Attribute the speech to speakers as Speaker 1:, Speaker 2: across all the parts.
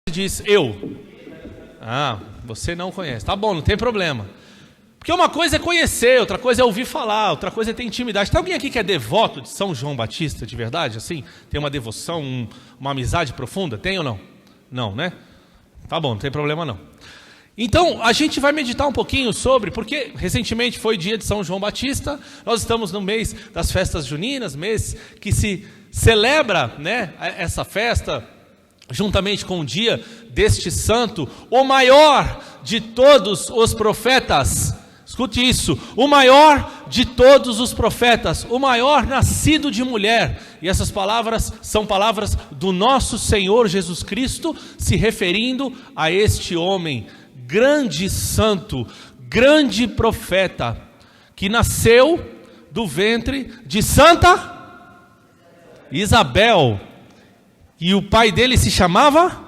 Speaker 1: diz eu. Ah, você não conhece. Tá bom, não tem problema. Porque uma coisa é conhecer, outra coisa é ouvir falar, outra coisa é ter intimidade. Tem alguém aqui que é devoto de São João Batista, de verdade, assim? Tem uma devoção, uma amizade profunda? Tem ou não? Não, né? Tá bom, não tem problema não. Então, a gente vai meditar um pouquinho sobre, porque recentemente foi dia de São João Batista, nós estamos no mês das festas juninas, mês que se celebra, né, essa festa, juntamente com o dia deste santo, o maior de todos os profetas. Escute isso, o maior de todos os profetas, o maior nascido de mulher. E essas palavras são palavras do nosso Senhor Jesus Cristo, se referindo a este homem, grande santo, grande profeta, que nasceu do ventre de Santa Isabel. E o pai dele se chamava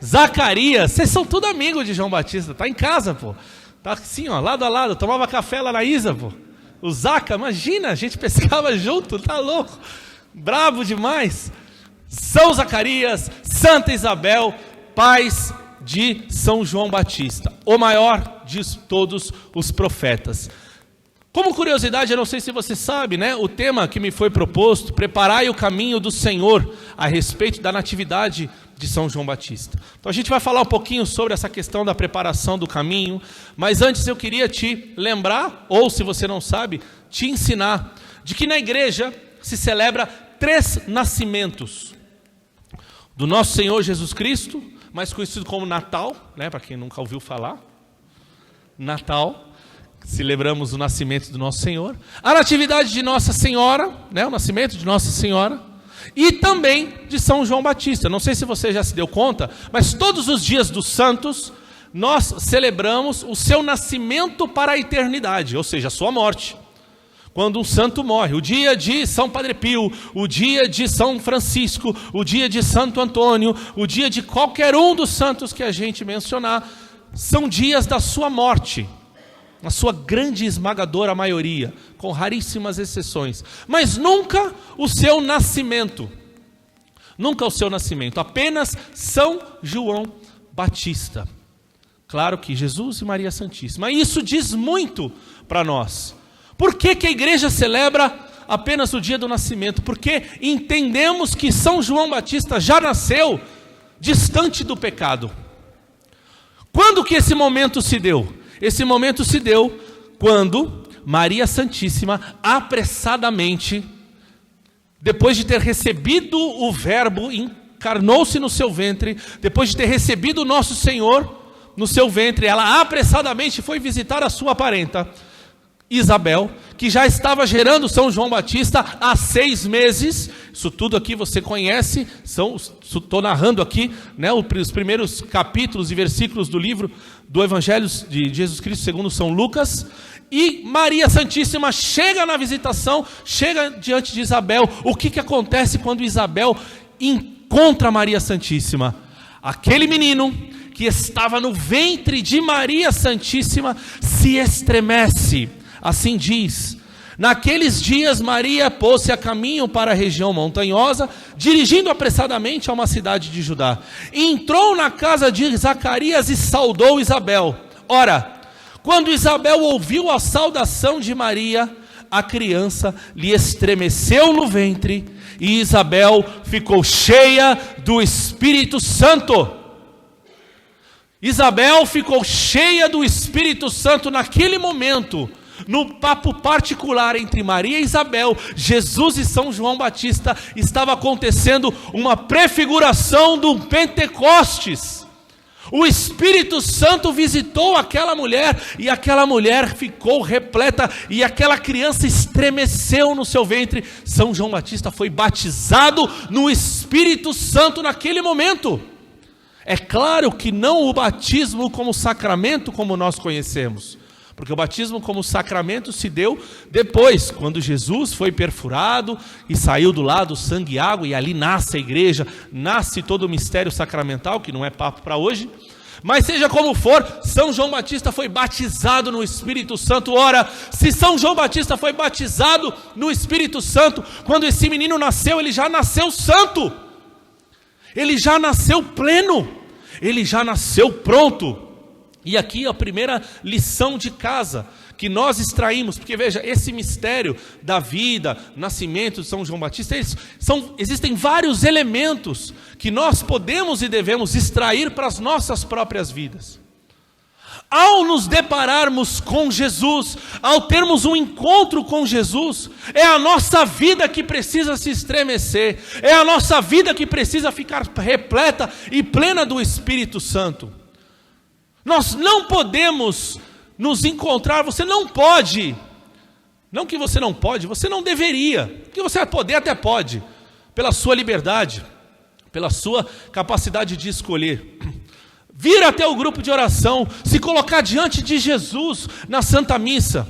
Speaker 1: Zacarias. Vocês são tudo amigos de João Batista, tá em casa, pô. Tá assim, ó, lado a lado, tomava café lá na Isa, pô. O Zaca, imagina, a gente pescava junto, tá louco. Bravo demais. São Zacarias, Santa Isabel, pais de São João Batista, o maior de todos os profetas. Como curiosidade, eu não sei se você sabe, né? O tema que me foi proposto, preparai o caminho do Senhor, a respeito da natividade de São João Batista. Então a gente vai falar um pouquinho sobre essa questão da preparação do caminho, mas antes eu queria te lembrar, ou se você não sabe, te ensinar, de que na igreja se celebra 3 nascimentos. Do nosso Senhor Jesus Cristo, mais conhecido como Natal, né? Para quem nunca ouviu falar, Natal. Celebramos o nascimento do nosso Senhor, a natividade de Nossa Senhora, né, o nascimento de Nossa Senhora, e também de São João Batista. Não sei se você já se deu conta, mas todos os dias dos santos, nós celebramos o seu nascimento para a eternidade, ou seja, a sua morte. Quando um santo morre, o dia de São Padre Pio, o dia de São Francisco, o dia de Santo Antônio, o dia de qualquer um dos santos que a gente mencionar, são dias da sua morte. Na sua grande e esmagadora maioria, com raríssimas exceções, mas nunca o seu nascimento, nunca o seu nascimento, apenas São João Batista. Claro que Jesus e Maria Santíssima, e isso diz muito para nós. Por que que a igreja celebra apenas o dia do nascimento? Porque entendemos que São João Batista já nasceu distante do pecado. Quando que esse momento se deu? Esse momento se deu quando Maria Santíssima, apressadamente, depois de ter recebido o Verbo, encarnou-se no seu ventre, depois de ter recebido o nosso Senhor no seu ventre, ela apressadamente foi visitar a sua parenta, Isabel, que já estava gerando São João Batista há 6 meses. Isso tudo aqui você conhece, estou narrando aqui, né, os primeiros capítulos e versículos do livro do Evangelho de Jesus Cristo segundo São Lucas. E Maria Santíssima chega na visitação, chega diante de Isabel. O que acontece quando Isabel encontra Maria Santíssima? Aquele menino que estava no ventre de Maria Santíssima se estremece. Assim diz: naqueles dias Maria pôs-se a caminho para a região montanhosa, dirigindo apressadamente a uma cidade de Judá. Entrou na casa de Zacarias e saudou Isabel. Ora, quando Isabel ouviu a saudação de Maria, a criança lhe estremeceu no ventre, e Isabel ficou cheia do Espírito Santo. Isabel ficou cheia do Espírito Santo naquele momento. No papo particular entre Maria e Isabel, Jesus e São João Batista, estava acontecendo uma prefiguração do Pentecostes. O Espírito Santo visitou aquela mulher, e aquela mulher ficou repleta, e aquela criança estremeceu no seu ventre. São João Batista foi batizado no Espírito Santo naquele momento. É claro que não o batismo como sacramento como nós conhecemos, porque o batismo como sacramento se deu depois, quando Jesus foi perfurado e saiu do lado sangue e água, e ali nasce a igreja, nasce todo o mistério sacramental, que não é papo para hoje. Mas seja como for, São João Batista foi batizado no Espírito Santo. Ora, se São João Batista foi batizado no Espírito Santo, quando esse menino nasceu, ele já nasceu santo. Ele já nasceu pleno, ele já nasceu pronto. E aqui a primeira lição de casa que nós extraímos, porque veja, esse mistério da vida, nascimento de São João Batista, existem vários elementos que nós podemos e devemos extrair para as nossas próprias vidas. Ao nos depararmos com Jesus, ao termos um encontro com Jesus, é a nossa vida que precisa se estremecer, é a nossa vida que precisa ficar repleta e plena do Espírito Santo. Nós não podemos nos encontrar, você não pode, não que você não pode, você não deveria, que você poder até pode, pela sua liberdade, pela sua capacidade de escolher, vir até o grupo de oração, se colocar diante de Jesus na Santa Missa,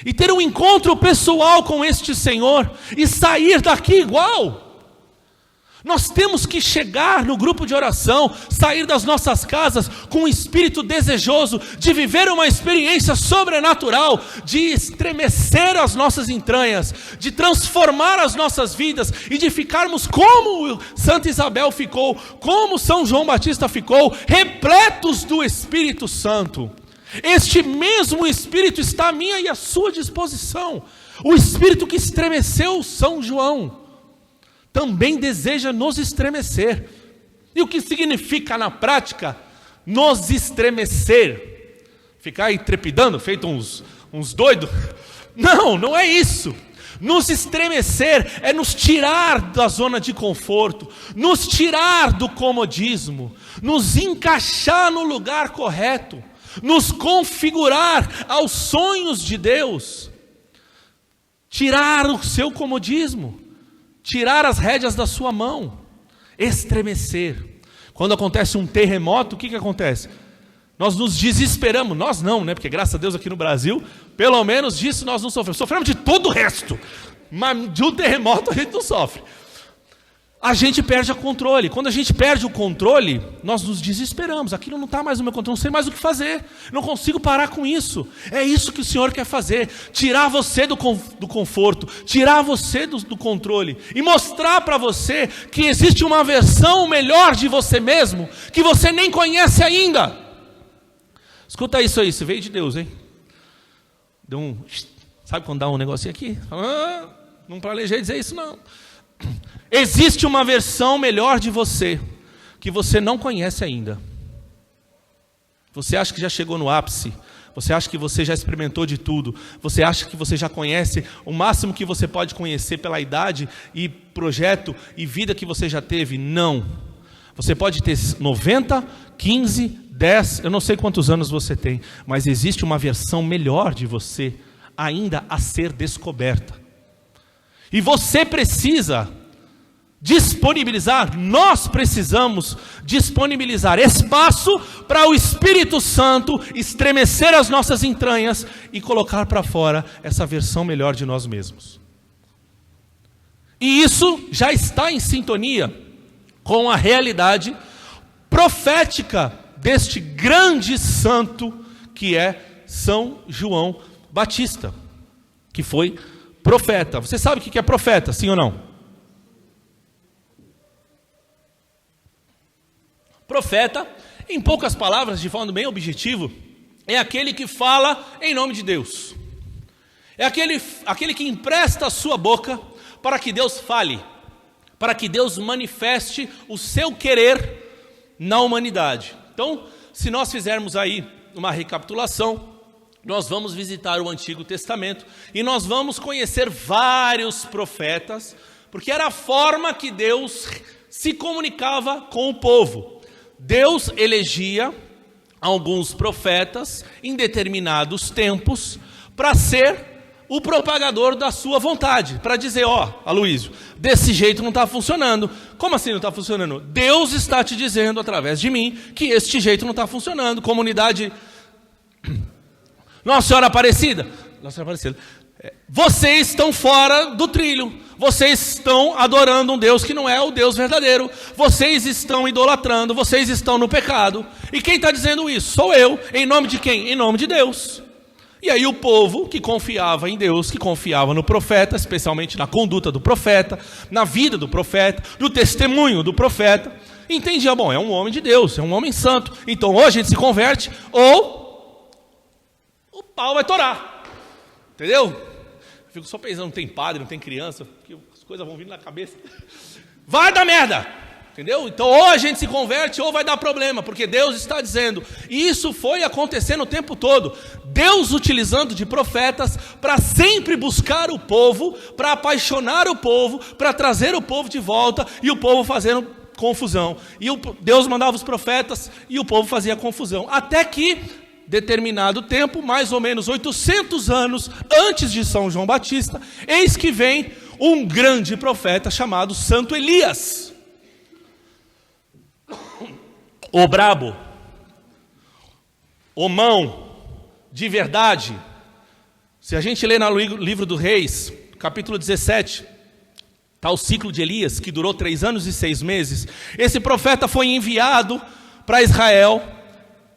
Speaker 1: e ter um encontro pessoal com este Senhor, e sair daqui igual. Nós temos que chegar no grupo de oração, sair das nossas casas com um espírito desejoso de viver uma experiência sobrenatural, de estremecer as nossas entranhas, de transformar as nossas vidas e de ficarmos como Santa Isabel ficou, como São João Batista ficou, repletos do Espírito Santo. Este mesmo Espírito está à minha e à sua disposição. O Espírito que estremeceu São João também deseja nos estremecer. E o que significa na prática nos estremecer? Ficar aí trepidando, feito uns doidos? Não, não é isso. Nos estremecer é nos tirar da zona de conforto, nos tirar do comodismo, nos encaixar no lugar correto, nos configurar aos sonhos de Deus, tirar o seu comodismo, tirar as rédeas da sua mão, estremecer. Quando acontece um terremoto, o que acontece? Nós nos desesperamos, nós não, né? Porque graças a Deus aqui no Brasil, pelo menos disso nós não sofremos. Sofremos de todo o resto, mas de um terremoto a gente não sofre. A gente perde o controle. Quando a gente perde o controle, nós nos desesperamos. Aquilo não está mais no meu controle, não sei mais o que fazer, não consigo parar com isso. É isso que o Senhor quer fazer, tirar você do conforto, tirar você do controle e mostrar para você que existe uma versão melhor de você mesmo, que você nem conhece ainda. Escuta isso aí, isso veio de Deus, hein? Deu um... Sabe quando dá um negocinho aqui? Não planejei dizer isso não. Existe uma versão melhor de você, que você não conhece ainda. Você acha que já chegou no ápice, você acha que você já experimentou de tudo, você acha que você já conhece o máximo que você pode conhecer pela idade e projeto e vida que você já teve. Não. Você pode ter 90, 15, 10, eu não sei quantos anos você tem, mas existe uma versão melhor de você ainda a ser descoberta. E você precisa disponibilizar, nós precisamos disponibilizar espaço para o Espírito Santo estremecer as nossas entranhas e colocar para fora essa versão melhor de nós mesmos. E isso já está em sintonia com a realidade profética deste grande santo que é São João Batista, que foi profeta. Você sabe o que é profeta, sim ou não? Profeta, em poucas palavras, de forma bem objetiva, é aquele que fala em nome de Deus. É aquele que empresta a sua boca para que Deus fale, para que Deus manifeste o seu querer na humanidade. Então, se nós fizermos aí uma recapitulação, nós vamos visitar o Antigo Testamento e nós vamos conhecer vários profetas, porque era a forma que Deus se comunicava com o povo. Deus elegia alguns profetas em determinados tempos para ser o propagador da sua vontade, para dizer, Aloísio, desse jeito não está funcionando. Como assim não está funcionando? Deus está te dizendo através de mim que este jeito não está funcionando. Comunidade Nossa Senhora Aparecida, vocês estão fora do trilho, vocês estão adorando um Deus que não é o Deus verdadeiro, vocês estão idolatrando, vocês estão no pecado. E quem está dizendo isso? Sou eu. Em nome de quem? Em nome de Deus. E aí o povo que confiava em Deus, que confiava no profeta, especialmente na conduta do profeta, na vida do profeta, no testemunho do profeta, entendia, bom, é um homem de Deus, é um homem santo, então ou a gente se converte, ou o pau vai torar, entendeu? Eu fico só pensando, não tem padre, não tem criança, porque as coisas vão vindo na cabeça, vai dar merda, entendeu? Então ou a gente se converte, ou vai dar problema, porque Deus está dizendo, e isso foi acontecendo o tempo todo, Deus utilizando de profetas para sempre buscar o povo, para apaixonar o povo, para trazer o povo de volta, e o povo fazendo confusão. E Deus mandava os profetas, e o povo fazia confusão. Até que, determinado tempo, mais ou menos 800 anos antes de São João Batista, eis que vem um grande profeta chamado Santo Elias. O brabo, o mão de verdade. Se a gente lê no livro do Reis, capítulo 17, está o ciclo de Elias, que durou 3 anos e 6 meses. Esse profeta foi enviado para Israel,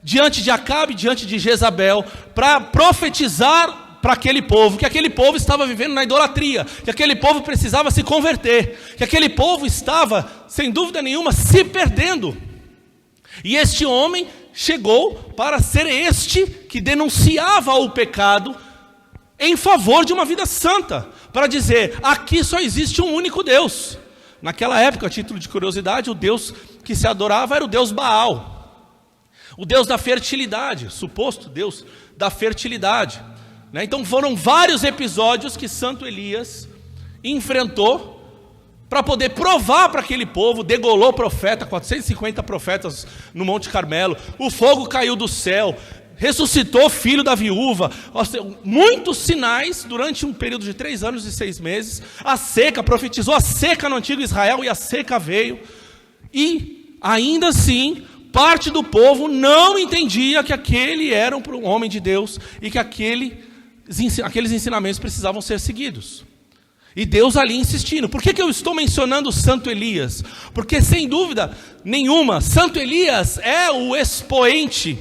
Speaker 1: diante de Acabe, diante de Jezabel, para profetizar para aquele povo, que aquele povo estava vivendo na idolatria, que aquele povo precisava se converter, que aquele povo estava, sem dúvida nenhuma, se perdendo. E este homem chegou para ser este que denunciava o pecado em favor de uma vida santa, para dizer, aqui só existe um único Deus. Naquela época, a título de curiosidade, o Deus que se adorava era o Deus Baal, o Deus da fertilidade, suposto Deus da fertilidade, né? Então foram vários episódios que Santo Elias enfrentou, para poder provar para aquele povo, degolou profeta, 450 profetas no Monte Carmelo, o fogo caiu do céu, ressuscitou o filho da viúva, muitos sinais durante um período de 3 anos e 6 meses, a seca, profetizou a seca no antigo Israel e a seca veio, e ainda assim, parte do povo não entendia que aquele era um homem de Deus e que aqueles ensinamentos precisavam ser seguidos. E Deus ali insistindo. Por que eu estou mencionando Santo Elias? Porque sem dúvida nenhuma, Santo Elias é o expoente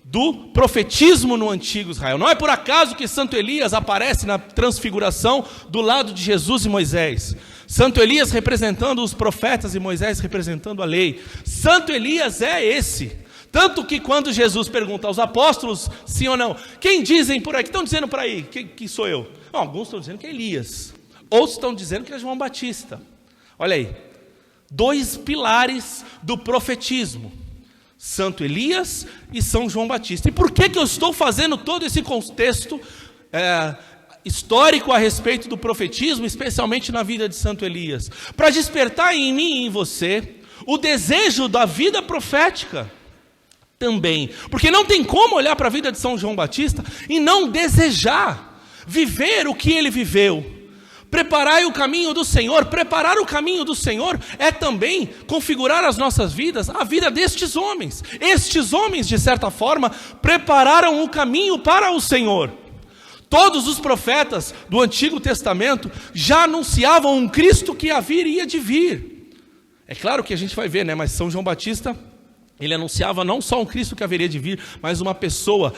Speaker 1: do profetismo no antigo Israel. Não é por acaso que Santo Elias aparece na transfiguração do lado de Jesus e Moisés. Santo Elias representando os profetas e Moisés representando a lei. Santo Elias é esse. Tanto que quando Jesus pergunta aos apóstolos, sim ou não, quem dizem por aí, que estão dizendo por aí, que sou eu? Não, alguns estão dizendo que é Elias. Outros estão dizendo que é João Batista. Olha aí, 2 pilares do profetismo. Santo Elias e São João Batista. E por que eu estou fazendo todo esse contexto histórico a respeito do profetismo, especialmente na vida de Santo Elias? Para despertar em mim e em você o desejo da vida profética também. Porque não tem como olhar para a vida de São João Batista e não desejar viver o que ele viveu. Preparai o caminho do Senhor. Preparar o caminho do Senhor é também configurar as nossas vidas, a vida destes homens. Estes homens, de certa forma, prepararam o caminho para o Senhor. Todos os profetas do Antigo Testamento já anunciavam um Cristo que haveria de vir. É claro que a gente vai ver, né? Mas São João Batista, ele anunciava não só um Cristo que haveria de vir, mas uma pessoa.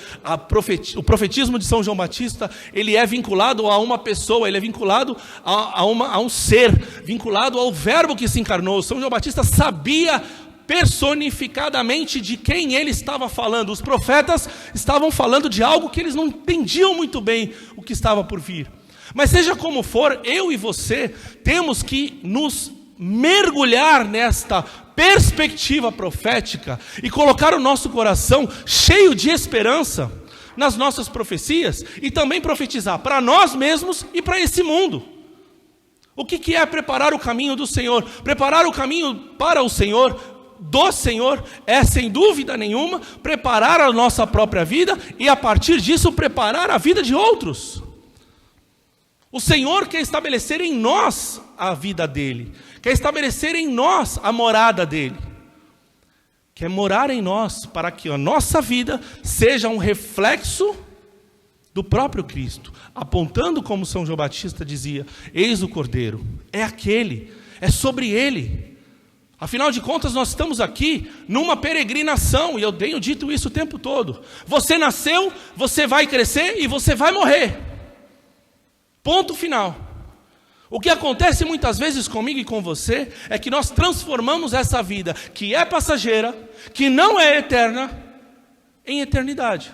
Speaker 1: O profetismo de São João Batista, ele é vinculado a uma pessoa, ele é vinculado a um ser, vinculado ao verbo que se encarnou. São João Batista sabia personificadamente de quem ele estava falando. Os profetas estavam falando de algo que eles não entendiam muito bem o que estava por vir. Mas seja como for, eu e você temos que nos mergulhar nesta perspectiva profética e colocar o nosso coração cheio de esperança nas nossas profecias e também profetizar para nós mesmos e para esse mundo. O que é preparar o caminho do Senhor? Preparar o caminho para o Senhor, do Senhor, é sem dúvida nenhuma preparar a nossa própria vida e a partir disso preparar a vida de outros. O Senhor quer estabelecer em nós a vida dele, quer estabelecer em nós a morada dele, quer morar em nós para que a nossa vida seja um reflexo do próprio Cristo, apontando como São João Batista dizia, eis o Cordeiro, é aquele, é sobre ele. Afinal de contas nós estamos aqui numa peregrinação, e eu tenho dito isso o tempo todo, você nasceu, você vai crescer e você vai morrer. Ponto final. O que acontece muitas vezes comigo e com você é que nós transformamos essa vida, que é passageira, que não é eterna, em eternidade.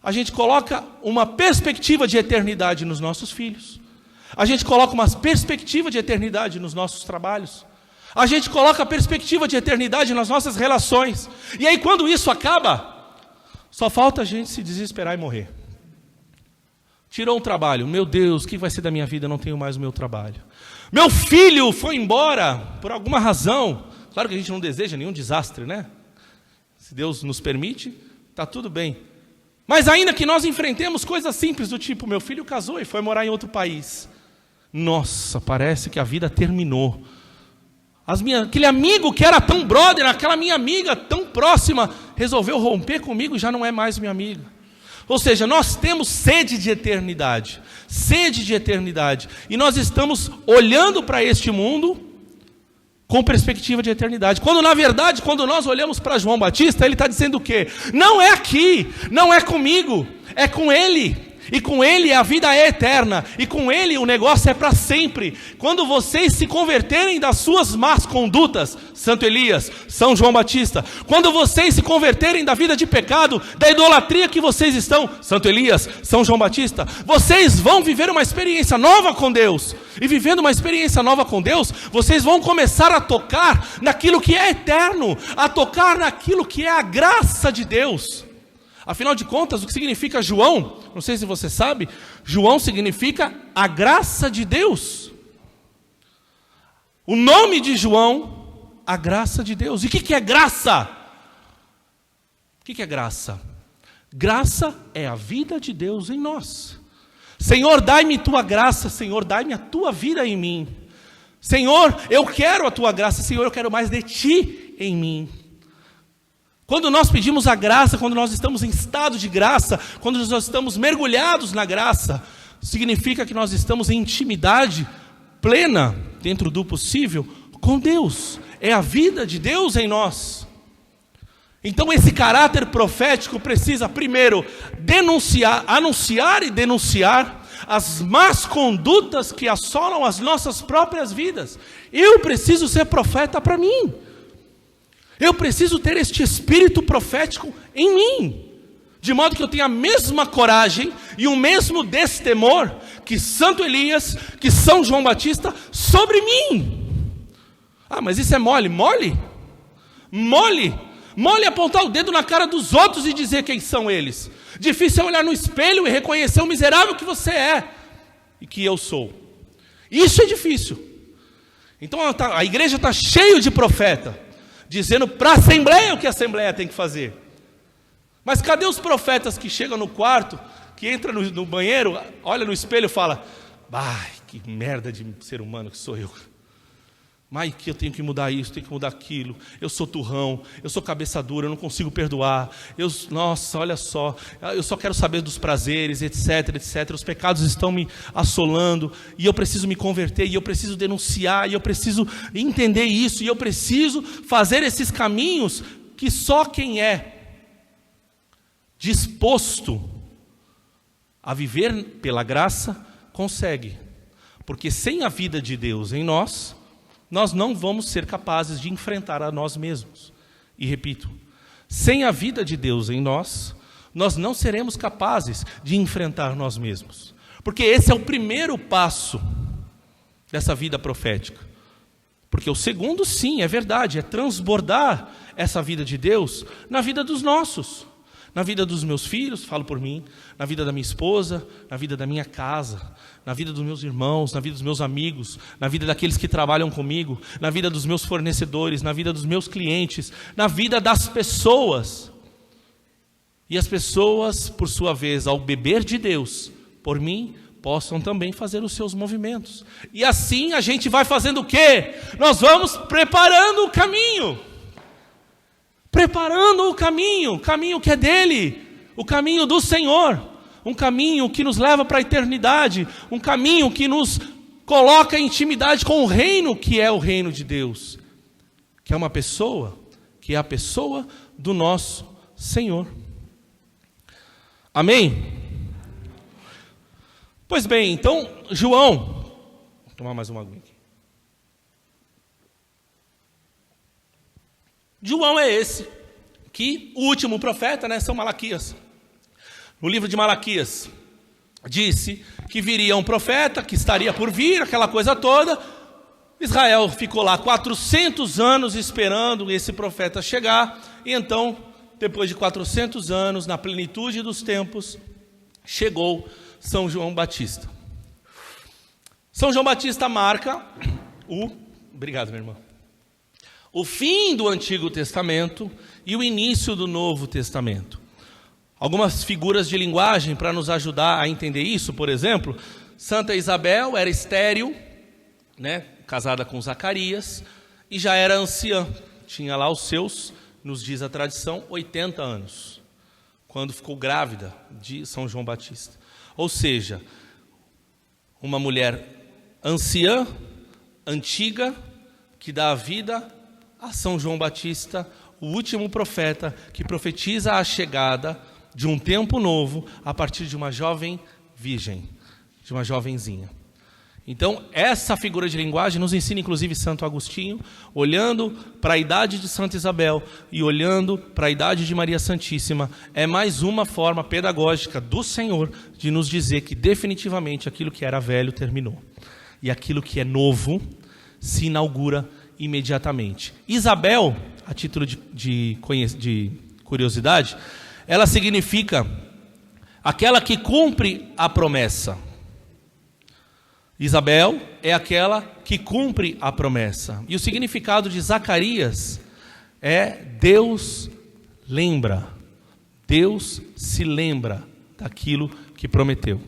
Speaker 1: A gente coloca uma perspectiva de eternidade nos nossos filhos. A gente coloca uma perspectiva de eternidade nos nossos trabalhos. A gente coloca a perspectiva de eternidade nas nossas relações. E aí quando isso acaba, só falta a gente se desesperar e morrer. Tirou um trabalho. Meu Deus, o que vai ser da minha vida? Eu não tenho mais o meu trabalho. Meu filho foi embora por alguma razão. Claro que a gente não deseja nenhum desastre, né? Se Deus nos permite, está tudo bem. Mas ainda que nós enfrentemos coisas simples do tipo, meu filho casou e foi morar em outro país. Nossa, parece que a vida terminou. Aquele amigo que era tão brother, aquela minha amiga tão próxima, resolveu romper comigo e já não é mais minha amiga. Ou seja, nós temos sede de eternidade, e nós estamos olhando para este mundo com perspectiva de eternidade. Quando na verdade, quando nós olhamos para João Batista, ele está dizendo o quê? Não é aqui, não é comigo, é com ele. E com ele a vida é eterna, e com ele o negócio é para sempre. Quando vocês se converterem das suas más condutas, Santo Elias, São João Batista, quando vocês se converterem da vida de pecado, da idolatria que vocês estão, Santo Elias, São João Batista, vocês vão viver uma experiência nova com Deus. E vivendo uma experiência nova com Deus, vocês vão começar a tocar naquilo que é eterno, a tocar naquilo que é a graça de Deus. Afinal de contas, o que significa João? Não sei se você sabe, João significa a graça de Deus. O nome de João, a graça de Deus. E o que é graça? O que é graça? Graça é a vida de Deus em nós. Senhor, dai-me tua graça, Senhor, dai-me a tua vida em mim. Senhor, eu quero a tua graça, Senhor, eu quero mais de ti em mim. Quando nós pedimos a graça, quando nós estamos em estado de graça, quando nós estamos mergulhados na graça, significa que nós estamos em intimidade plena, dentro do possível, com Deus. É a vida de Deus em nós. Então esse caráter profético precisa primeiro anunciar e denunciar as más condutas que assolam as nossas próprias vidas. Eu preciso ser profeta para mim. Eu preciso ter este espírito profético em mim, de modo que eu tenha a mesma coragem e o mesmo destemor que Santo Elias, que São João Batista sobre mim. Ah, mas isso é mole? Mole? Mole? Mole apontar o dedo na cara dos outros e dizer quem são eles. Difícil é olhar no espelho e reconhecer o miserável que você é e que eu sou. Isso é difícil. Então a igreja está cheia de profeta, dizendo para a Assembleia o que a Assembleia tem que fazer. Mas cadê os profetas que chegam no quarto, que entram no banheiro, olha no espelho e fala, ai, que merda de ser humano que sou eu. Mas que eu tenho que mudar isso, tenho que mudar aquilo. Eu sou turrão, eu sou cabeça dura, eu não consigo perdoar. Nossa, olha só, eu só quero saber dos prazeres, etc, etc. Os pecados estão me assolando e eu preciso me converter, e eu preciso denunciar, e eu preciso entender isso, e eu preciso fazer esses caminhos que só quem é disposto a viver pela graça consegue. Porque sem a vida de Deus em nós não vamos ser capazes de enfrentar a nós mesmos. E repito, sem a vida de Deus em nós não seremos capazes de enfrentar nós mesmos. Porque esse é o primeiro passo dessa vida profética. Porque o segundo, sim, é verdade, é transbordar essa vida de Deus na vida dos nossos. Na vida dos meus filhos, falo por mim, na vida da minha esposa, na vida da minha casa, na vida dos meus irmãos, na vida dos meus amigos, na vida daqueles que trabalham comigo, na vida dos meus fornecedores, na vida dos meus clientes, na vida das pessoas. E as pessoas, por sua vez, ao beber de Deus, por mim, possam também fazer os seus movimentos. E assim a gente vai fazendo o quê? Nós vamos preparando o caminho. Preparando o caminho que é dele, o caminho do Senhor, um caminho que nos leva para a eternidade, um caminho que nos coloca em intimidade com o reino que é o reino de Deus, que é uma pessoa, que é a pessoa do nosso Senhor. Amém? Pois bem, então João, tomar mais uma aguinha aqui. João é esse, que o último profeta, né, São Malaquias. No livro de Malaquias, disse que viria um profeta, que estaria por vir, aquela coisa toda. Israel ficou lá 400 anos esperando esse profeta chegar, e então, depois de 400 anos, na plenitude dos tempos, chegou São João Batista. São João Batista marca obrigado, meu irmão, o fim do Antigo Testamento e o início do Novo Testamento. Algumas figuras de linguagem para nos ajudar a entender isso, por exemplo, Santa Isabel era estéril, né, casada com Zacarias, e já era anciã, tinha lá os seus, nos diz a tradição, 80 anos, quando ficou grávida de São João Batista. Ou seja, uma mulher anciã, antiga, que dá a vida a São João Batista, o último profeta que profetiza a chegada de um tempo novo a partir de uma jovem virgem, de uma jovenzinha. Então, essa figura de linguagem nos ensina, inclusive, Santo Agostinho, olhando para a idade de Santa Isabel e olhando para a idade de Maria Santíssima, é mais uma forma pedagógica do Senhor de nos dizer que definitivamente aquilo que era velho terminou. E aquilo que é novo se inaugura imediatamente. Isabel, a título de curiosidade, ela significa aquela que cumpre a promessa. Isabel é aquela que cumpre a promessa. E o significado de Zacarias é Deus lembra. Deus se lembra daquilo que prometeu.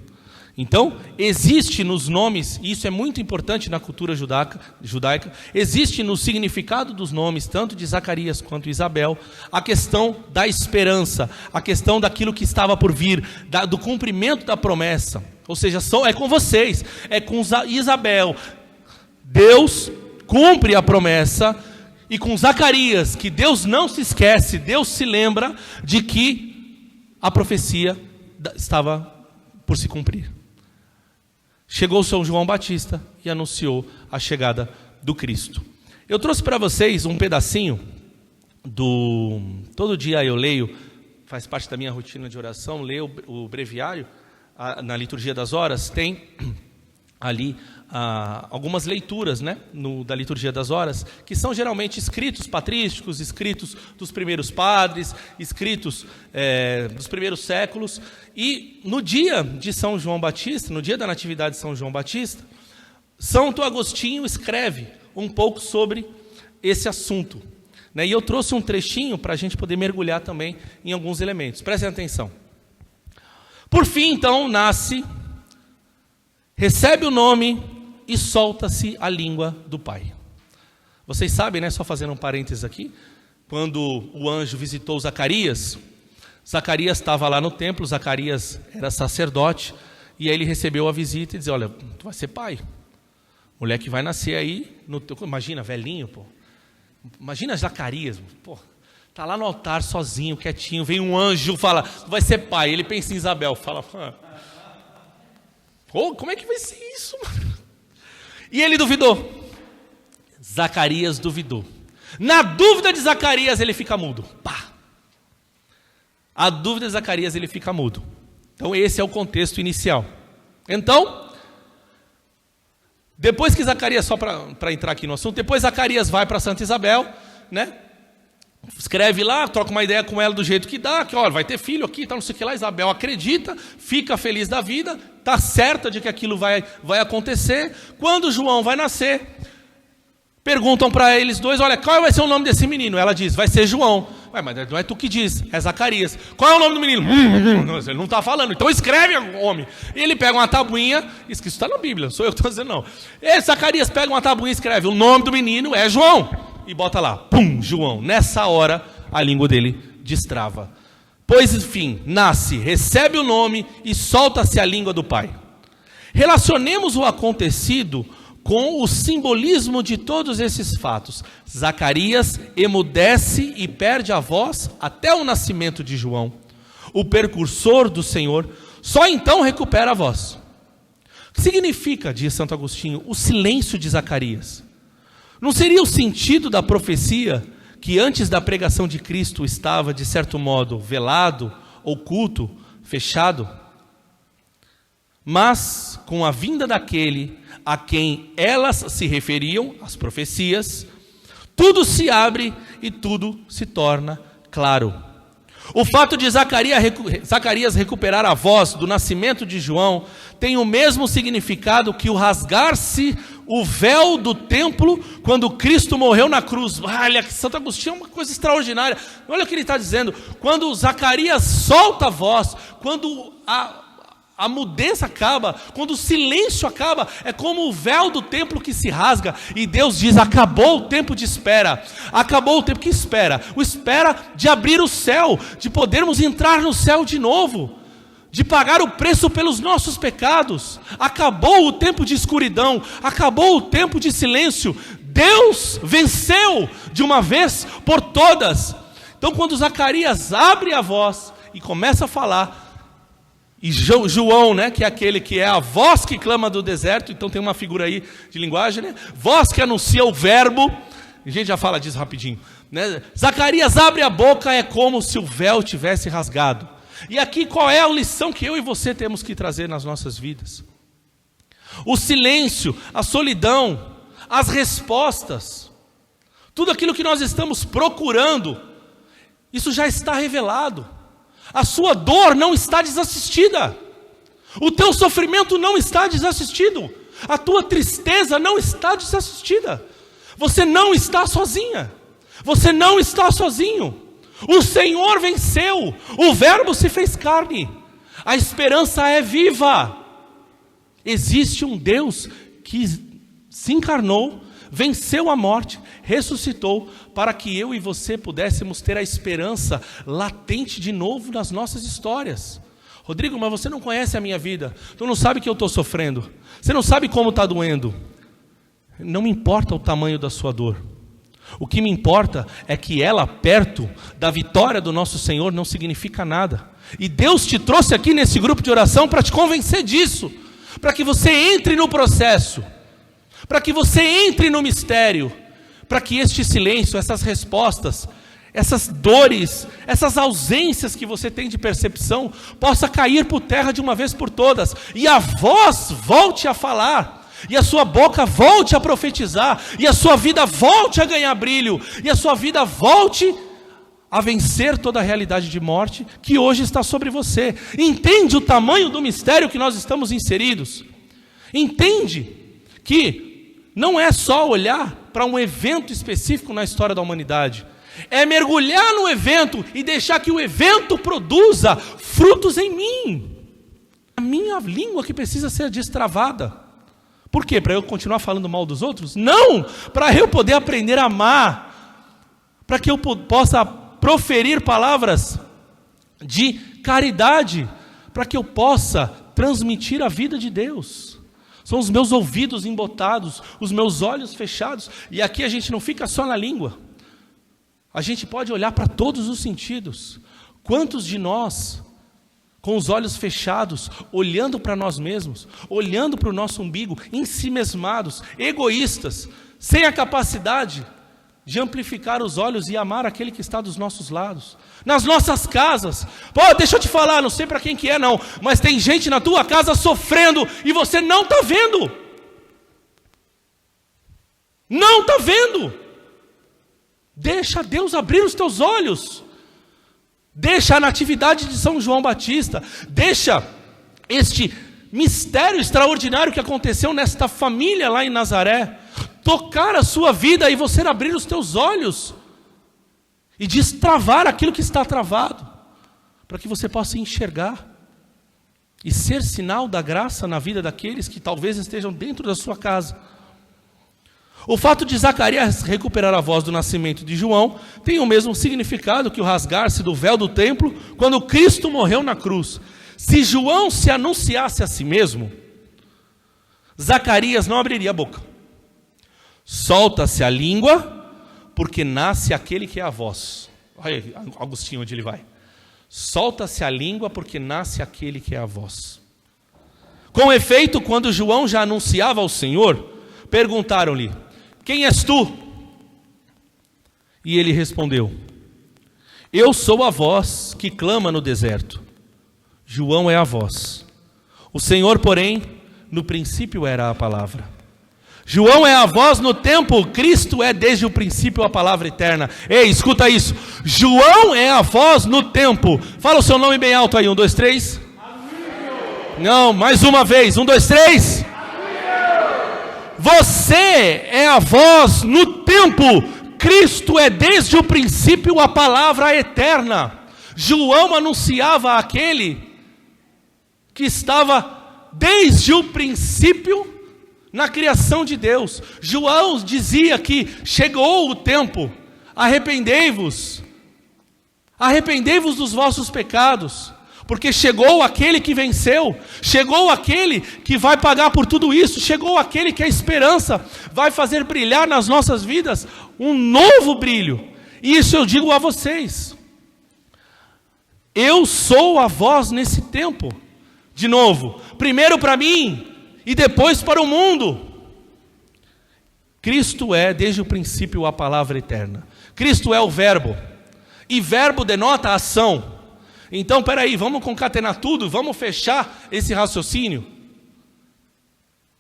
Speaker 1: Então, existe nos nomes, e isso é muito importante na cultura judaica, existe no significado dos nomes, tanto de Zacarias quanto de Isabel, a questão da esperança, a questão daquilo que estava por vir, do cumprimento da promessa. Ou seja, é com vocês, é com Isabel. Deus cumpre a promessa, e com Zacarias, que Deus não se esquece, Deus se lembra de que a profecia estava por se cumprir. Chegou São João Batista e anunciou a chegada do Cristo. Eu trouxe para vocês um pedacinho todo dia eu leio, faz parte da minha rotina de oração, leio o breviário, na liturgia das horas, tem ali algumas leituras, né, da liturgia das horas, que são geralmente escritos patrísticos, escritos dos primeiros padres, escritos dos primeiros séculos. E no dia de São João Batista, no dia da natividade de São João Batista, Santo Agostinho escreve um pouco sobre esse assunto, né? E eu trouxe um trechinho para a gente poder mergulhar também em alguns elementos. Prestem atenção. Por fim, então, nasce, recebe o nome e solta-se a língua do Pai. Vocês sabem, né, só fazendo um parênteses aqui, quando o anjo visitou Zacarias, Zacarias estava lá no templo, Zacarias era sacerdote, e aí ele recebeu a visita e disse: olha, tu vai ser pai, mulher que vai nascer aí, imagina, velhinho, pô, imagina Zacarias, pô, está lá no altar sozinho, quietinho, vem um anjo, fala, tu vai ser pai, ele pensa em Isabel, fala, pô, como é que vai ser isso, mano? E ele duvidou, Zacarias duvidou, na dúvida de Zacarias ele fica mudo, pá. A dúvida de Zacarias, ele fica mudo. Então esse é o contexto inicial. Então, depois que Zacarias, só para entrar aqui no assunto, depois Zacarias vai para Santa Isabel, né? Escreve lá, troca uma ideia com ela do jeito que dá, que olha, vai ter filho aqui, tá, não sei o que lá. Isabel acredita, fica feliz da vida, está certa de que aquilo vai acontecer. Quando João vai nascer, perguntam para eles dois: olha, qual vai ser o nome desse menino? Ela diz: vai ser João. Ué, mas não é tu que diz, é Zacarias. Qual é o nome do menino? Ele não está falando, então escreve, homem. E ele pega uma tabuinha, isso está na Bíblia, não sou eu que estou dizendo não. E Zacarias pega uma tabuinha e escreve: o nome do menino é João. E bota lá, pum, João. Nessa hora, a língua dele destrava. Pois, enfim, nasce, recebe o nome e solta-se a língua do Pai. Relacionemos o acontecido com o simbolismo de todos esses fatos. Zacarias emudece e perde a voz até o nascimento de João. O precursor do Senhor só então recupera a voz. O que significa, diz Santo Agostinho, o silêncio de Zacarias? Não seria o sentido da profecia que antes da pregação de Cristo estava, de certo modo, velado, oculto, fechado? Mas, com a vinda daquele a quem elas se referiam, as profecias, tudo se abre e tudo se torna claro. O fato de Zacarias recuperar a voz do nascimento de João tem o mesmo significado que o rasgar-se o véu do templo quando Cristo morreu na cruz. Olha, Santo Agostinho é uma coisa extraordinária. Olha o que ele está dizendo. Quando Zacarias solta a voz, quando a mudez acaba, quando o silêncio acaba, é como o véu do templo que se rasga, e Deus diz: acabou o tempo de espera, acabou o tempo que espera, o espera de abrir o céu, de podermos entrar no céu de novo, de pagar o preço pelos nossos pecados. Acabou o tempo de escuridão, acabou o tempo de silêncio, Deus venceu de uma vez por todas. Então quando Zacarias abre a voz e começa a falar, e João, né, que é aquele que é a voz que clama do deserto, então tem uma figura aí de linguagem, né? Voz que anuncia o verbo, a gente já fala disso rapidinho, né? Zacarias abre a boca, é como se o véu tivesse rasgado. E aqui qual é a lição que eu e você temos que trazer nas nossas vidas? O silêncio, a solidão, as respostas, tudo aquilo que nós estamos procurando, isso já está revelado. A sua dor não está desassistida, o teu sofrimento não está desassistido, a tua tristeza não está desassistida, você não está sozinha, você não está sozinho. O Senhor venceu, o verbo se fez carne, a esperança é viva. Existe um Deus que se encarnou, venceu a morte, ressuscitou, para que eu e você pudéssemos ter a esperança latente de novo nas nossas histórias. Rodrigo, mas você não conhece a minha vida, tu não sabe que eu estou sofrendo, você não sabe como está doendo. Não me importa o tamanho da sua dor, o que me importa é que ela, perto da vitória do nosso Senhor, não significa nada. E Deus te trouxe aqui nesse grupo de oração para te convencer disso, para que você entre no processo, para que você entre no mistério, para que este silêncio, essas respostas, essas dores, essas ausências que você tem de percepção, possa cair por terra de uma vez por todas, e a voz volte a falar, e a sua boca volte a profetizar, e a sua vida volte a ganhar brilho, e a sua vida volte a vencer toda a realidade de morte que hoje está sobre você. Entende o tamanho do mistério que nós estamos inseridos? Entende que não é só olhar para um evento específico na história da humanidade, é mergulhar no evento e deixar que o evento produza frutos em mim. A minha língua que precisa ser destravada. Por quê? Para eu continuar falando mal dos outros? Não! Para eu poder aprender a amar, para que eu possa proferir palavras de caridade, para que eu possa transmitir a vida de Deus. São os meus ouvidos embotados, os meus olhos fechados. E aqui a gente não fica só na língua. A gente pode olhar para todos os sentidos. Quantos de nós, com os olhos fechados, olhando para nós mesmos, olhando para o nosso umbigo, ensimesmados, egoístas, sem a capacidade de amplificar os olhos e amar aquele que está dos nossos lados? Nas nossas casas, pô, deixa eu te falar, não sei para quem que é não, mas tem gente na tua casa sofrendo e você não está vendo. Não está vendo. Deixa Deus abrir os teus olhos. Deixa a natividade de São João Batista, deixa este mistério extraordinário que aconteceu nesta família lá em Nazaré tocar a sua vida e você abrir os teus olhos e destravar aquilo que está travado, para que você possa enxergar e ser sinal da graça na vida daqueles que talvez estejam dentro da sua casa. O fato de Zacarias recuperar a voz do nascimento de João tem o mesmo significado que o rasgar-se do véu do templo quando Cristo morreu na cruz. Se João se anunciasse a si mesmo, Zacarias não abriria a boca. Solta-se a língua, porque nasce aquele que é a voz. Olha aí, Agostinho, onde ele vai. Solta-se a língua, porque nasce aquele que é a voz. Com efeito, quando João já anunciava ao Senhor, perguntaram-lhe: quem és tu? E ele respondeu: eu sou a voz que clama no deserto. João é a voz. O Senhor, porém, no princípio era a palavra. João é a voz no tempo, Cristo é desde o princípio a palavra eterna. Ei, escuta isso. João é a voz no tempo. Fala o seu nome bem alto aí, 1, 2, 3. Não, mais uma vez, 1, 2, 3. Você é a voz no tempo, Cristo é desde o princípio a palavra eterna. João anunciava aquele que estava desde o princípio na criação de Deus. João dizia que chegou o tempo, arrependei-vos dos vossos pecados, porque chegou aquele que venceu, chegou aquele que vai pagar por tudo isso, chegou aquele que a esperança vai fazer brilhar nas nossas vidas, um novo brilho. E isso eu digo a vocês, eu sou a voz nesse tempo, de novo, primeiro para mim, e depois para o mundo. Cristo é desde o princípio a palavra eterna. Cristo é o verbo. E verbo denota ação. Então, peraí, vamos concatenar tudo, vamos fechar esse raciocínio.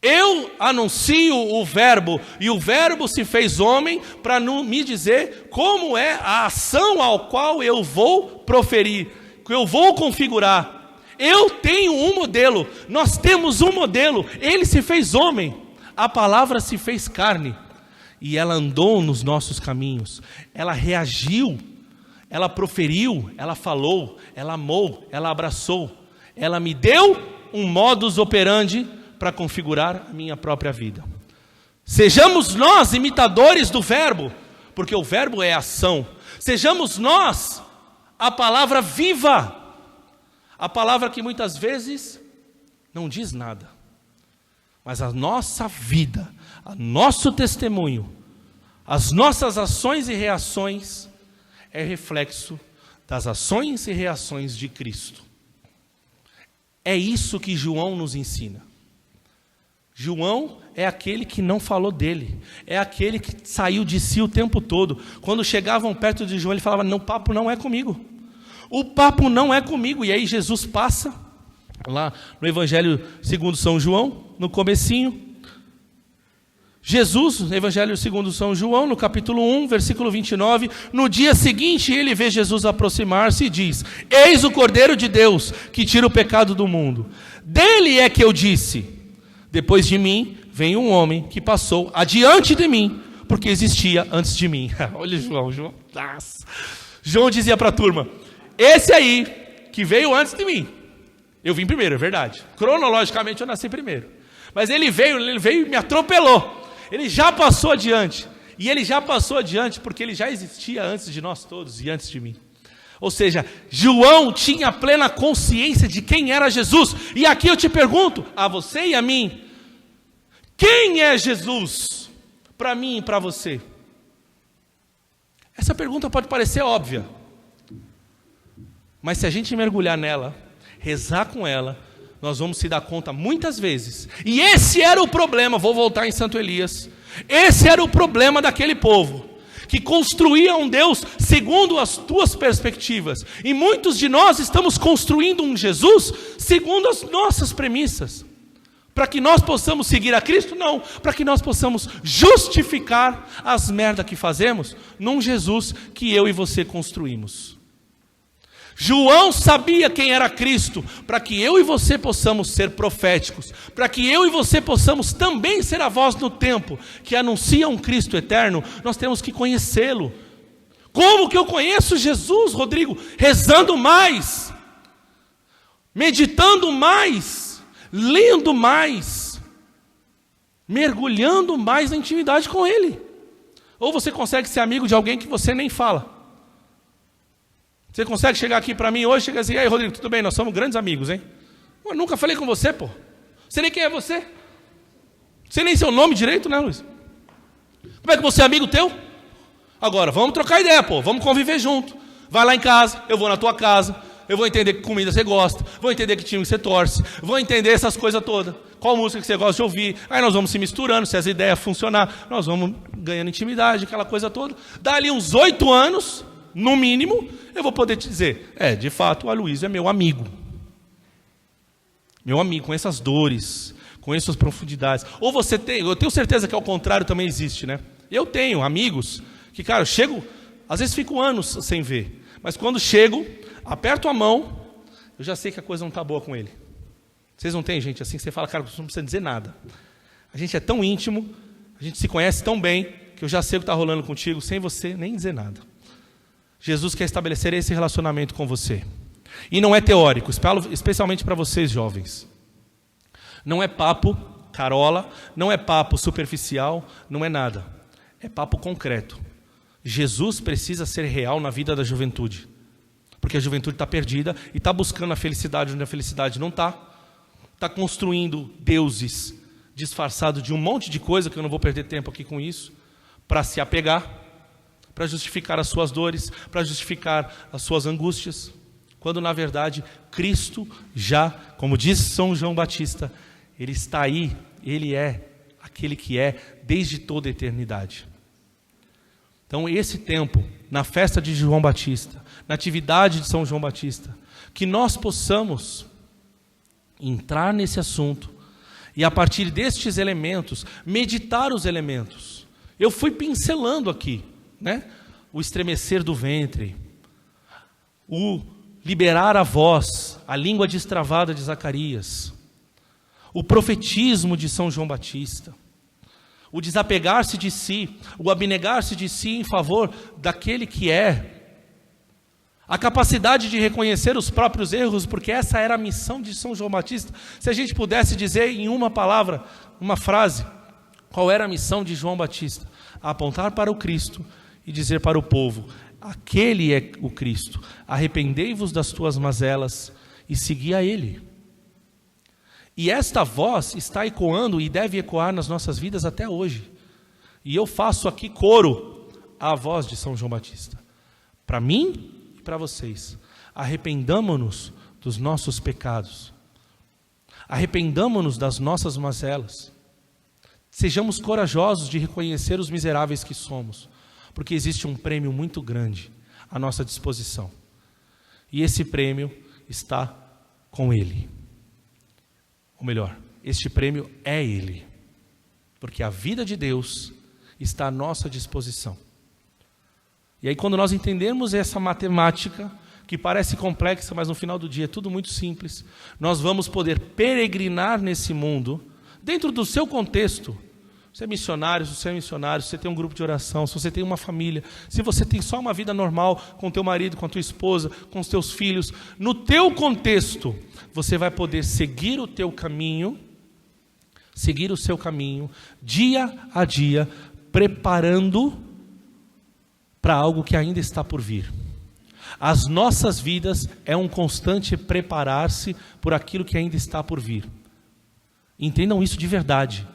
Speaker 1: Eu anuncio o verbo, e o verbo se fez homem para me dizer como é a ação ao qual eu vou proferir, que eu vou configurar. Eu tenho um modelo, nós temos um modelo, ele se fez homem, a palavra se fez carne, e ela andou nos nossos caminhos, ela reagiu, ela proferiu, ela falou, ela amou, ela abraçou, ela me deu um modus operandi para configurar a minha própria vida. Sejamos nós imitadores do verbo, porque o verbo é ação, sejamos nós a palavra viva, a palavra que muitas vezes não diz nada, mas a nossa vida, o nosso testemunho, as nossas ações e reações é reflexo das ações e reações de Cristo. É isso que João nos ensina. João é aquele que não falou dele, é aquele que saiu de si o tempo todo. Quando chegavam perto de João, ele falava: não, o papo não é comigo. O papo não é comigo. E aí Jesus passa, lá no Evangelho segundo São João, no comecinho. Jesus, no Evangelho segundo São João, no capítulo 1, versículo 29, no dia seguinte ele vê Jesus aproximar-se e diz: eis o Cordeiro de Deus, que tira o pecado do mundo. Dele é que eu disse: depois de mim vem um homem que passou adiante de mim, porque existia antes de mim. Olha João. Nossa. João dizia para a turma: esse aí, que veio antes de mim, eu vim primeiro, é verdade. Cronologicamente eu nasci primeiro. Mas ele veio e me atropelou. Ele já passou adiante. E ele já passou adiante porque ele já existia antes de nós todos e antes de mim. Ou seja, João tinha plena consciência de quem era Jesus. E aqui eu te pergunto, a você e a mim, quem é Jesus para mim e para você? Essa pergunta pode parecer óbvia. Mas se a gente mergulhar nela, rezar com ela, nós vamos se dar conta muitas vezes. E esse era o problema, vou voltar em Santo Elias. Esse era o problema daquele povo, que construía um Deus segundo as tuas perspectivas. E muitos de nós estamos construindo um Jesus segundo as nossas premissas. Para que nós possamos seguir a Cristo? Não. Para que nós possamos justificar as merdas que fazemos num Jesus que eu e você construímos. João sabia quem era Cristo, para que eu e você possamos ser proféticos, para que eu e você possamos também ser a voz no tempo, que anuncia um Cristo eterno, nós temos que conhecê-lo. Como que eu conheço Jesus, Rodrigo? Rezando mais, meditando mais, lendo mais, mergulhando mais na intimidade com Ele. Ou você consegue ser amigo de alguém que você nem fala? Você consegue chegar aqui para mim hoje e chegar assim: ei Rodrigo, tudo bem, nós somos grandes amigos, hein? Eu nunca falei com você, pô. Você nem quem é você? Você nem seu nome direito, né, Luiz? Como é que você é amigo teu? Agora, vamos trocar ideia, pô. Vamos conviver junto. Vai lá em casa, eu vou na tua casa. eu vou entender que comida você gosta, vou entender que time você torce, vou entender essas coisas todas, qual música que você gosta de ouvir, aí nós vamos se misturando, se as ideias funcionar, nós vamos ganhando intimidade, aquela coisa toda. Dali uns 8 anos, no mínimo, eu vou poder te dizer, de fato, o Aloysio é meu amigo, com essas dores, com essas profundidades. Ou você tem, eu tenho certeza que ao contrário também existe, né? Eu tenho amigos que, cara, eu chego, às vezes fico anos sem ver, mas quando chego, aperto a mão, eu já sei que a coisa não está boa com ele. Vocês não têm gente assim que você fala, cara, você não precisa dizer nada. A gente é tão íntimo, a gente se conhece tão bem, que eu já sei o que está rolando contigo, sem você nem dizer nada. Jesus quer estabelecer esse relacionamento com você. E não é teórico, especialmente para vocês jovens. Não é papo carola, não é papo superficial, não é nada. É papo concreto. Jesus precisa ser real na vida da juventude. Porque a juventude está perdida e está buscando a felicidade onde a felicidade não está. Está construindo deuses disfarçados de um monte de coisa, que eu não vou perder tempo aqui com isso, para se apegar, para justificar as suas dores, para justificar as suas angústias. Quando na verdade Cristo já, como diz São João Batista, Ele está aí, Ele é aquele que é desde toda a eternidade. Então esse tempo, na festa de João Batista, na atividade de São João Batista, que nós possamos entrar nesse assunto e a partir destes elementos, meditar os elementos. Eu fui pincelando aqui, né? O estremecer do ventre, o liberar a voz, a língua destravada de Zacarias, o profetismo de São João Batista, o desapegar-se de si, o abnegar-se de si em favor daquele que é, a capacidade de reconhecer os próprios erros, porque essa era a missão de São João Batista. Se a gente pudesse dizer em uma palavra, uma frase, qual era a missão de João Batista? Apontar para o Cristo e dizer para o povo, aquele é o Cristo, arrependei-vos das tuas mazelas e segui a Ele. E esta voz está ecoando e deve ecoar nas nossas vidas até hoje. E eu faço aqui coro à voz de São João Batista. Para mim e para vocês, arrependamo-nos dos nossos pecados. Arrependamo-nos das nossas mazelas. Sejamos corajosos de reconhecer os miseráveis que somos, porque existe um prêmio muito grande à nossa disposição. E esse prêmio está com Ele. Ou melhor, este prêmio é Ele. Porque a vida de Deus está à nossa disposição. E aí quando nós entendemos essa matemática, que parece complexa, mas no final do dia é tudo muito simples, nós vamos poder peregrinar nesse mundo, dentro do seu contexto. Você é missionário, se você é missionário, se você tem um grupo de oração, se você tem uma família, se você tem só uma vida normal com teu marido, com a tua esposa, com os teus filhos, no teu contexto, você vai poder seguir o teu caminho, seguir o seu caminho, dia a dia, preparando para algo que ainda está por vir. As nossas vidas é um constante preparar-se por aquilo que ainda está por vir. Entendam isso de verdade.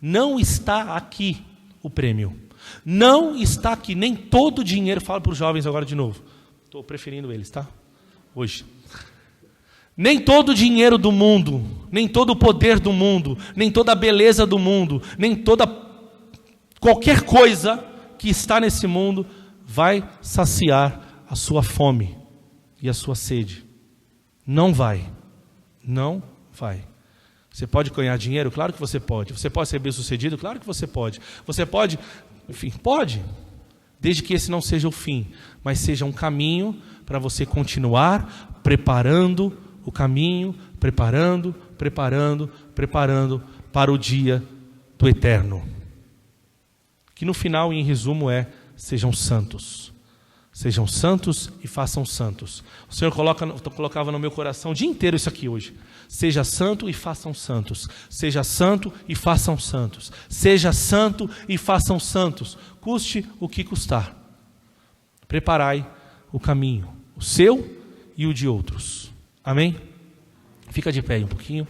Speaker 1: Não está aqui o prêmio. Não está aqui, nem todo o dinheiro, falo para os jovens agora de novo. Estou preferindo eles, tá? Hoje. Nem todo o dinheiro do mundo, nem todo o poder do mundo, nem toda a beleza do mundo, nem toda qualquer coisa que está nesse mundo vai saciar a sua fome e a sua sede. Não vai. Não vai. Você pode ganhar dinheiro? Claro que você pode. Você pode ser bem-sucedido? Claro que você pode. Você pode, enfim, pode. Desde que esse não seja o fim, mas seja um caminho para você continuar preparando o caminho, preparando para o dia do eterno. Que no final, em resumo, sejam santos. Sejam santos e façam santos. O Senhor colocava no meu coração o dia inteiro isso aqui hoje. Seja santo e façam santos. Seja santo e façam santos. Seja santo e façam santos. Custe o que custar. Preparai o caminho, o seu e o de outros. Amém? Fica de pé aí um pouquinho.